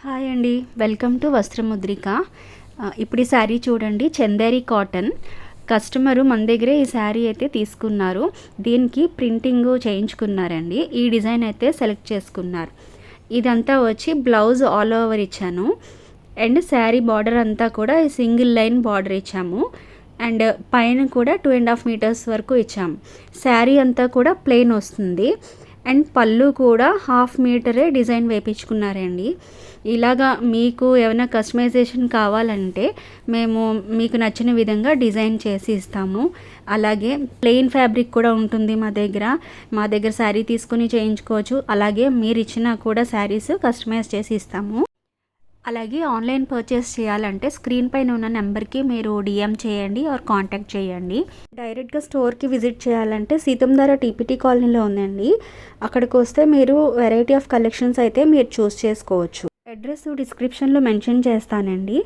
Hi అండి, welcome to వస్త్రముద్రిక. ఇప్పుడు ఈ శారీ చూడండి, చందేరి కాటన్. కస్టమరు మన దగ్గరే ఈ శారీ అయితే తీసుకున్నారు. దీనికి ప్రింటింగ్ చేయించుకున్నారండి. ఈ డిజైన్ అయితే సెలెక్ట్ చేసుకున్నారు. ఇదంతా వచ్చి బ్లౌజ్ ఆల్ ఓవర్ ఇచ్చాను. అండ్ శారీ బార్డర్ అంతా కూడా సింగిల్ లైన్ బార్డర్ ఇచ్చాము. అండ్ పైన కూడా 2.5 మీటర్స్ వరకు ఇచ్చాము. శారీ అంతా కూడా ప్లెయిన్ వస్తుంది. అండ్ పళ్ళు కూడా 1/2 మీటరే డిజైన్ వేయించుకున్నారండి. ఇలాగా మీకు ఏమైనా కస్టమైజేషన్ కావాలంటే మేము మీకు నచ్చిన విధంగా డిజైన్ చేసి ఇస్తాము. అలాగే ప్లెయిన్ ఫ్యాబ్రిక్ కూడా ఉంటుంది మా దగ్గర శారీ తీసుకుని చేయించుకోవచ్చు. అలాగే మీరు ఇచ్చినా కూడా శారీస్ కస్టమైజ్ చేసి ఇస్తాము. అలాగే ఆన్లైన్ పర్చేస్ చేయాలంటే స్క్రీన్ పైన ఉన్న నెంబర్కి మీరు డిఎం చేయండి ఆర్ కాంటాక్ట్ చేయండి. డైరెక్ట్గా స్టోర్కి విజిట్ చేయాలంటే సీతంధార టీపీటీ కాలనీలో ఉందండి. అక్కడికి వస్తే మీరు వెరైటీ ఆఫ్ కలెక్షన్స్ అయితే మీరు చూస్ చేసుకోవచ్చు. అడ్రస్ డిస్క్రిప్షన్లో మెన్షన్ చేస్తానండి.